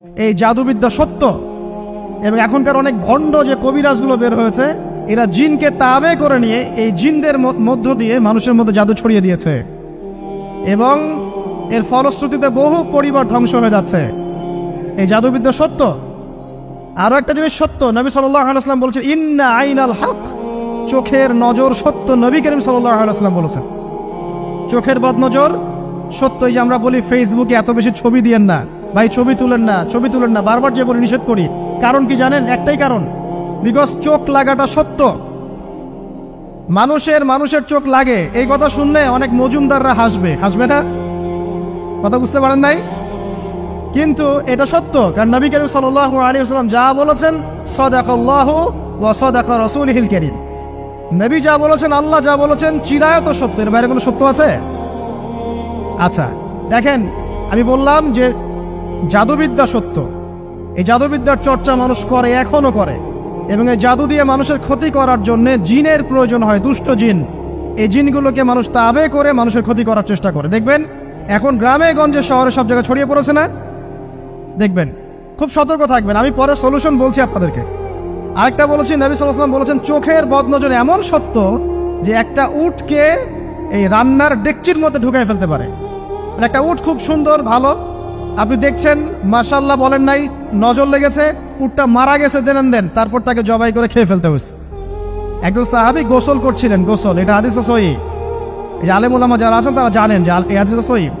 এই জাদুবিদ্যা সত্য, এবং এখনকার অনেক ভণ্ড যে কবিরাজগুলো বের হয়েছে, এরা জিনকে তাবে করে নিয়ে এই জিনদের মধ্য দিয়ে মানুষের মধ্যে জাদু ছড়িয়ে দিয়েছে, এবং এর ফলশ্রুতিতে বহু পরিবার ধ্বংস হয়ে যাচ্ছে। এই জাদুবিদ্যা সত্য। আরো একটা জিনিস সত্য, নবী সাল্লাল্লাহু আলাইহি ওয়াসাল্লাম বলেছেন ইন্না আইনাল হক, চোখের নজর সত্য। নবী করিম সাল্লাল্লাহু আলাইহি ওয়াসাল্লাম বলেছেন চোখের বদনজর সত্য। এই যে আমরা বলি ফেসবুকে এত বেশি ছবি দিয়েন না ভাই, ছবি তুলেন না, ছবি তুলেন না, বারবার যে বলি নিষেধ করি, কারণ কি জানেন? একটাই কারণ, বিকজ চোখ লাগাটা সত্য। মানুষের চোখ লাগে, এই কথা শুনলে অনেক মজুমদাররা হাসবে না? কথা বুঝতে পারেন নাই? কিন্তু এটা সত্য, কারণ নবী করিম সাল্লাল্লাহু আলাইহি ওয়াসাল্লাম যা বলেছেন সাদাকাল্লাহু ওয়া সাদাকা রাসূলুহুল কারীম, নবী যা বলেছেন, আল্লাহ যা বলেছেন চিরায়ত সত্য, এর বাইরে কোনো সত্য আছে? আচ্ছা দেখেন, আমি বললাম যে জাদুবিদ্যা সত্য। এই জাদুবিদ্যার চর্চা মানুষ করে, এখনো করে, এবং এই জাদু দিয়ে মানুষের ক্ষতি করার জন্য জিনের প্রয়োজন হয়, দুষ্ট জিন। এই জিনগুলোকে মানুষ তাবে করে মানুষের ক্ষতি করার চেষ্টা করে। দেখবেন এখন গ্রামে গঞ্জে শহরে সব জায়গায় ছড়িয়ে পড়েছে না? দেখবেন, খুব সতর্ক থাকবেন। আমি পরে সলিউশন বলছি আপনাদেরকে। আরেকটা বলেছি, নবী সাল্লাল্লাহু আলাইহি ওয়াসাল্লাম বলেছেন চোখের বদনজর এমন সত্য যে একটা উটকে এই রান্নার ডেকচির মধ্যে ঢুকাই ফেলতে পারে। একটা উট খুব সুন্দর, ভালো, আপনি দেখছেন মাশাআল্লাহ বলেন নাই, নজর লেগেছে, উটটা মারা গেছে, দেন তারপর তাকে জবাই করে খেয়ে ফেলতে হয়েছে। একজন সাহাবী গোসল করছিলেন, গোসল, এটা হাদিস সহিহ, এই আলেম ওলামা যারা আছেন তারা জানেন যে এই হাদিস সহিহ।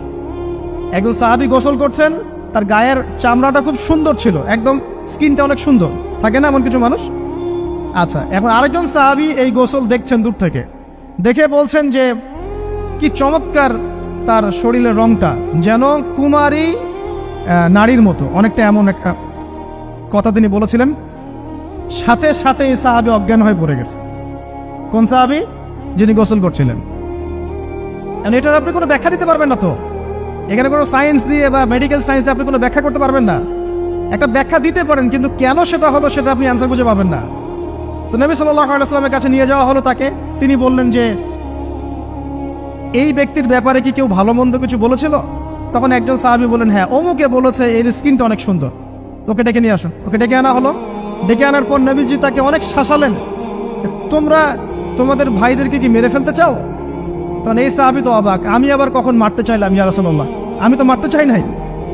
একজন সাহাবী গোসল করছেন, তার গায়ের চামড়াটা খুব সুন্দর ছিল, একদম স্কিনটা অনেক সুন্দর থাকে না এমন কিছু মানুষ? আচ্ছা, এখন আরেকজন সাহাবী এই গোসল দেখছেন দূর থেকে, দেখে বলছেন যে কি চমৎকার তার শরীরের রংটা, যেন কুমারী নারীর মতো, অনেকটা এমন একটা কথা তিনি বলেছিলেন। সাথে সাথে এই সাহাবী অজ্ঞান হয়ে পড়ে গেছে। কোন সাহাবী? যিনি গোসল করছিলেন। এটার আপনি কোনো ব্যাখ্যা দিতে পারবেন না তো, এখানে কোনো সায়েন্স দিয়ে বা মেডিকেল সায়েন্স দিয়ে আপনি কোনো ব্যাখ্যা করতে পারবেন না। একটা ব্যাখ্যা দিতে পারেন, কিন্তু কেন সেটা হলো সেটা আপনি অ্যান্সার খুঁজে পাবেন না। তো নবী সাল্লাল্লাহু আলাইহি ওয়াসাল্লামের কাছে নিয়ে যাওয়া হলো তাকে। তিনি বললেন যে এই ব্যক্তির ব্যাপারে কি কেউ ভালো মন্দ কিছু বলেছিল? তখন একজন সাহাবী বলেন হ্যাঁ, অমুকে বলেছে এর স্কিনটা অনেক সুন্দর, ওকে ডেকে নিয়ে আসুন। ওকে ডেকে আনা হলো। ডেকে আনার পর নবীজি তাকে অনেক শাসালেন, তোমরা তোমাদের ভাইদেরকে কি মেরে ফেলতে চাও? তখন এই সাহাবী তো অবাক, আমি আবার কখন মারতে চাইলাম ইয়া রাসূলুল্লাহ? আমি তো মারতে চাই নাই,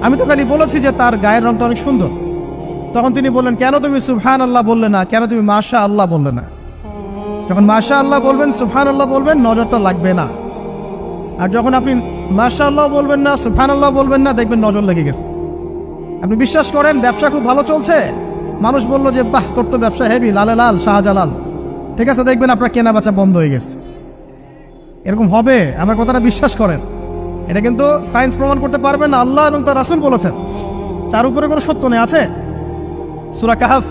আমি তো খালি বলেছি যে তার গায়ের রংটা অনেক সুন্দর। তখন তিনি বললেন কেন তুমি সুবহানাল্লাহ বললে না, কেন তুমি মাশাআল্লাহ বললে না? যখন মাশাআল্লাহ বলবেন, সুবহানাল্লাহ বলবেন, নজরটা লাগবে না। আর যখন আপনি মাশাআল্লাহ বলবেন না, সুবহানাল্লাহ বলবেন না, দেখবেন নজর লেগে গেছে। আপনি বিশ্বাস করেন ব্যবসা খুব ভালো চলছে, মানুষ বলল যে বাহ তোর তো ব্যবসা হেভি, লালে লাল শাহজালাল, ঠিক আছে, দেখবেন আপনার কেনা বেচা বন্ধ হয়ে গেছে। এরকম হবে, আমার কথাটা বিশ্বাস করেন। এটা কিন্তু সায়েন্স প্রমাণ করতে পারবে না, আল্লাহ এবং তার রাসূল বলেছেন, তার উপরে কোনো সত্য নেই। আছে সূরা কাহফ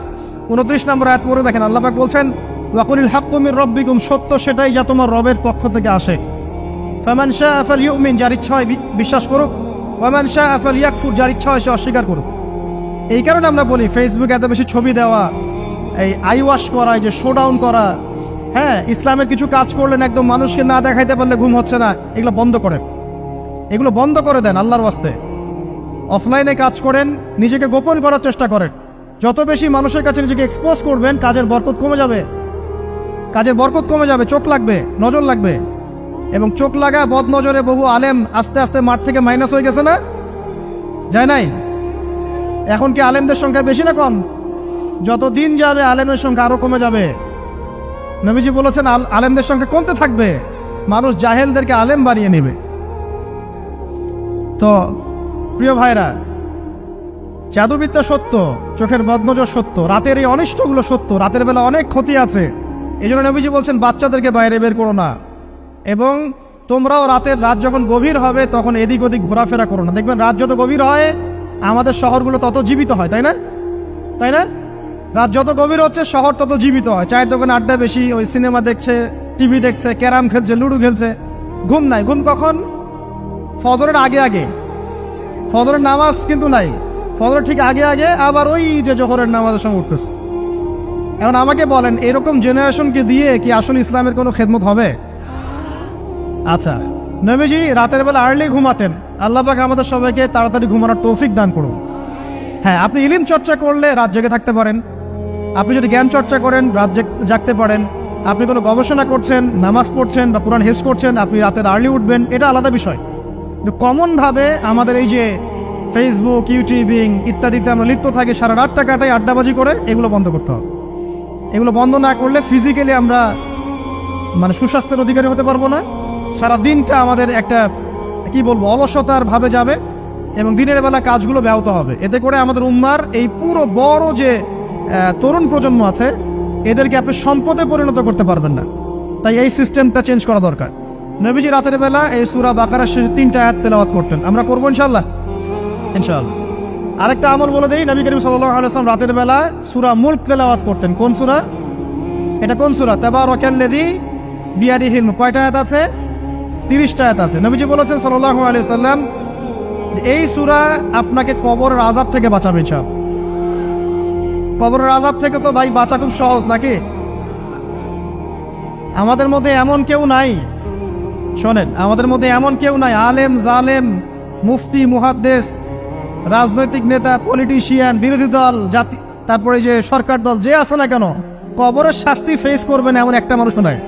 29 নম্বর আয়াত পড়ে দেখেন, আল্লাহ পাক বলছেন ওয়াকুলিল হাক্কু মির রাব্বিকুম, সত্য সেটাই যা তোমার রবের পক্ষ থেকে আসে। ফামান শাআ ফালইউমিন, যার ইচ্ছা হয় বিশ্বাস করুক, ওয়ামান শাআ ফালইয়াকফুর, যার ইচ্ছা হয় সে অস্বীকার করুক। এই কারণে আমরা বলি ফেসবুকে এত বেশি ছবি দেওয়া, এই আই ওয়াশ করা, এই যে শোডাউন করা, হ্যাঁ, ইসলামের কিছু কাজ করলেন একদম মানুষকে না দেখাইতে পারলে ঘুম হচ্ছে না, এগুলো বন্ধ করেন, এগুলো বন্ধ করে দেন আল্লাহর ওয়াস্তে। অফলাইনে কাজ করেন, নিজেকে গোপন করার চেষ্টা করেন। যত বেশি মানুষের কাছে নিজেকে এক্সপোজ করবেন, কাজের বরকত কমে যাবে, কাজের বরকত কমে যাবে, চোখ লাগবে, নজর লাগবে। এবং চোখ লাগা বদ নজরে বহু আলেম আস্তে আস্তে মাঠ থেকে মাইনাস হয়ে গেছে না? যায় নাই? এখন কি আলেমদের সংখ্যা বেশি না কম? যত দিন যাবে আলেমের সংখ্যা আরো কমে যাবে। নবীজি বলেছেন আলেমদের সংখ্যা কমতে থাকবে, মানুষ জাহেলদেরকে আলেম বানিয়ে নেবে। তো প্রিয় ভাইরা, জাদুবিদ্যা সত্য, চোখের বদনজর সত্য, রাতের এই অনিষ্টগুলো সত্য, রাতের বেলা অনেক ক্ষতি আছে। এই জন্য নবীজি বলছেন বাচ্চাদেরকে বাইরে বের করো না, এবং তোমরাও রাত যখন গভীর হবে তখন এদিক ওদিক ঘোরাফেরা করো না। দেখবেন রাত যত গভীর হয় আমাদের শহরগুলো তত জীবিত হয়, তাই না? তাই না? রাত যত গভীর হচ্ছে শহর তত জীবিত হয়। চায়ের দোকানে আড্ডা বেশি, ওই সিনেমা দেখছে, টিভি দেখছে, ক্যারাম খেলছে, লুডো খেলছে, ঘুম নাই। ঘুম কখন? ফজরের আগে আগে। ফজরের নামাজ কিন্তু নাই, ফজরের ঠিক আগে আগে, আবার ওই যে জোহরের নামাজের সঙ্গে উঠতেছে। এখন আমাকে বলেন এরকম জেনারেশনকে দিয়ে কি আসলে ইসলামের কোনো খেদমত হবে? আচ্ছা, নবীজি রাতের বেলা আর্লি ঘুমাতেন, আল্লাহ পাক আমাদের সবাইকে তাড়াতাড়ি ঘুমানোর তৌফিক দান করুন। হ্যাঁ, আপনি ইলম চর্চা করলে রাত জেগে থাকতে পারেন, আপনি যদি জ্ঞান চর্চা করেন রাত জাগতে পারেন, আপনি কোনো গবেষণা করছেন, নামাজ পড়ছেন বা কোরআন হিফজ করছেন, আপনি রাতের আর্লি উঠবেন, এটা আলাদা বিষয়। কিন্তু কমনভাবে আমাদের এই যে ফেসবুক, ইউটিউবিং ইত্যাদিতে আমরা লিপ্ত থাকি, সারা রাতটা কাটাই আড্ডাবাজি করে, এগুলো বন্ধ করতে হবে। এগুলো বন্ধ না করলে ফিজিক্যালি আমরা মানে সুস্বাস্থ্যের অধিকারী হতে পারবো না। সারা দিনটা আমাদের একটা কি বলবো অলসতার ভাবে যাবে এবং দিনের বেলা কাজগুলো ব্যাহত হবে। এতে করে আমাদের উম্মার এই পুরো বড় যে তরুণ প্রজন্ম আছে এদেরকে আপনি সম্পদে পরিণত করতে পারবেন না। তাই এই সিস্টেমটা চেঞ্জ করা দরকার। নবীজি রাতের বেলা এই সূরা বাকারার শেষে 3টা আয়াত তেলাওয়াত করতেন, আমরা করবো ইনশাআল্লাহ। আরেকটা আমল বলে দেই, নবী করিম সাল্লাল্লাহু আলাইহি ওয়াসাল্লাম রাতের বেলা সূরা মুলক তেলাওয়াত করতেন। কোন সূরা এটা? কোন সূরা? তাবারাকাল্লাযী বিয়াদিহিল মুলক। কয়টা আয়াত আছে? 30টা আয়াত আছে। নবীজি বলেছেন সাল্লাল্লাহু আলাইহি ওয়াসাল্লাম এই সূরা আপনাকে কবরের আযাব থেকে বাঁচাবে ইনশাআল্লাহ। কবরের আযাব থেকে তো ভাই বাঁচা খুব সহজ নাকি? আমাদের মধ্যে এমন কেউ নাই, শোনেন, আমাদের মধ্যে এমন কেউ নাই আলেম জালেম মুফতি মুহাদ্দিস রাজনৈতিক নেতা পলিটিশিয়ান বিরোধী দল জাতি তারপরে যে সরকার দল যে আছে না কেন কবরের শাস্তি ফেস করবেন এমন একটা মানুষ নাই,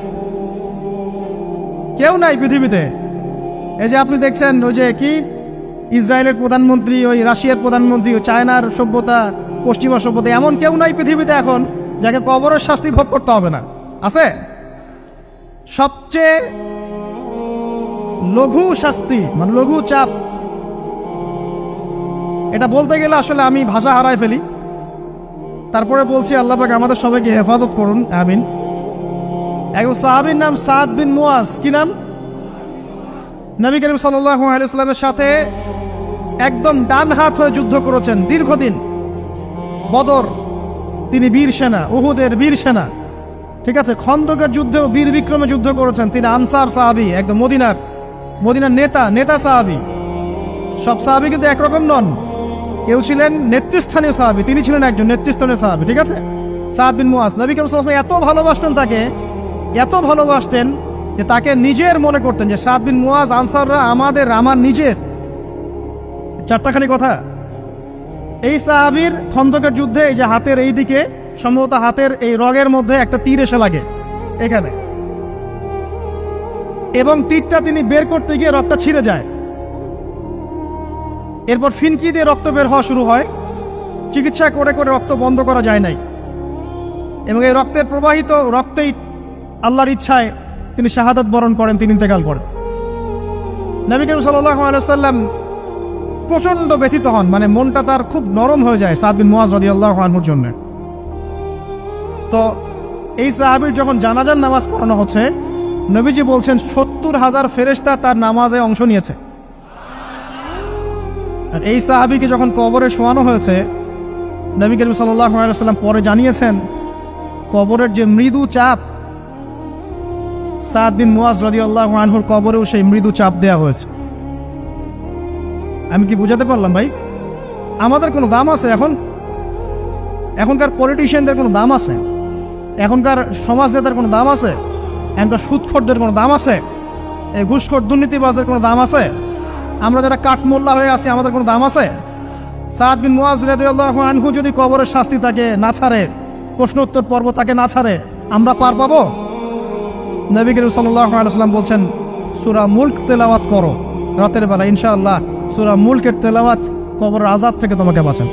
কেউ নাই পৃথিবীতে। এই যে আপনি দেখছেন ওই যে কি ইসরায়েলের প্রধানমন্ত্রী, ওই রাশিয়ার প্রধানমন্ত্রী, ওই চায়নার সভ্যতা, পশ্চিমা সভ্যতা, এমন কেউ নাই পৃথিবীতে এখন যাকে কবরের শাস্তি ভোগ করতে হবে না। আছে? সবচেয়ে লঘু শাস্তি মানে লঘু চাপ, এটা বলতে গেলে আসলে আমি ভাষা হারায় ফেলি। তারপরে বলছি আল্লাহ পাক আমাদের সবাইকে হেফাজত করুন, আমিন। একজন সাহাবীর নাম সাদ বিন মুয়াজ। কি নাম? নবী করিম সাল্লাল্লাহু আলাইহি ওয়াসাল্লামের সাথে একদম ডান হাত হয়ে যুদ্ধ করেছেন দীর্ঘদিন। বদর তিনি বীর সেনা, উহুদের বীর সেনা, ঠিক আছে। খন্দকের যুদ্ধেও বীর বিক্রমে যুদ্ধ করেছেন। তিনি আনসার সাহাবী, একদম মদিনার নেতা সাহাবী। সব সাহাবী কিন্তু একরকম নন, কেউ ছিলেন নেতৃস্থানীয় সাহাবী, তিনি ছিলেন একজন নেতৃস্থানীয় সাহাবী, ঠিক আছে। সাদ বিন মুয়াজ নবী করিম সাল্লাল্লাহু আলাইহি ওয়াসাল্লাম এত ভালোবাসতেন, তাকে এত ভালোবাসতেন যে তাকে নিজের মনে করতেন যে সাদ বিন মুয়াজ আনসাররা আমার নিজের। চারটাখানি কথা। এই সাহাবীর খন্দকের যুদ্ধে এই যে হাতের এই দিকে সম্ভবত হাতের এই রগের মধ্যে একটা তীর এসে লাগে এখানে, এবং তীরটা তিনি বের করতে গিয়ে রক্তটা ছিঁড়ে যায়। এরপর ফিনকি দিয়ে রক্ত বের হওয়া শুরু হয়। চিকিৎসা করে করে রক্ত বন্ধ করা যায় নাই, এবং এই রক্তের প্রবাহিত রক্তেই আল্লাহর ইচ্ছায় তিনি শাহাদাত বরণ করেন, তিনি ইন্তেকাল করেন। নবী করিম সাল্লাল্লাহু আলাইহি ওয়াসাল্লাম প্রচন্ড ব্যথিত হন, মানে মনটা তার খুব নরম হয়ে যায় সাদ বিন মুয়াজ রাদিয়াল্লাহু আনহুর জন্য। তো এই সাহাবীর যখন জানাজার নামাজ পড়ানো হচ্ছে, নবীজি বলছেন 70,000 ফেরেশতা তার নামাজে অংশ নিয়েছে। আর এই সাহাবীকে যখন কবরে শোয়ানো হয়েছে, নবী করিম সাল্লাল্লাহু আলাইহি ওয়াসাল্লাম পরে জানিয়েছেন কবরের যে মৃদু চাপ, সাদ বিন মুয়াজ রাদিয়াল্লাহু আনহুর কবরেও সেই মৃদু চাপ দেওয়া হয়েছে। আমি কি বুঝাতে পারলাম ভাই? আমাদের কোনো দাম আছে এখনকার পলিটিশিয়ানদের কোনো দাম আছে? এখনকার সমাজ নেতার কোনো দাম আছে? এখনকার সুদখোরদের কোনো দাম আছে? এই ঘুষখোর দুর্নীতিবাজদের কোনো দাম আছে? আমরা যারা কাঠমোল্লা হয়ে আছি আমাদের কোনো দাম আছে? সাদ বিন মুয়াজ রাদিয়াল্লাহু আনহু যদি কবরের শাস্তি তাকে না ছাড়ে, প্রশ্ন উত্তর পর্ব তাকে না ছাড়ে, আমরা পার পাবো? নবী করিম সাল্লাল্লাহু আলাইহি ওয়াসাল্লাম বলছেন সূরা মুলক তেলাওয়াত করো রাতের বেলা, ইনশাআল্লাহ সূরা মুলকের তেলাওয়াত কবরের আযাব থেকে তোমাকে বাঁচান।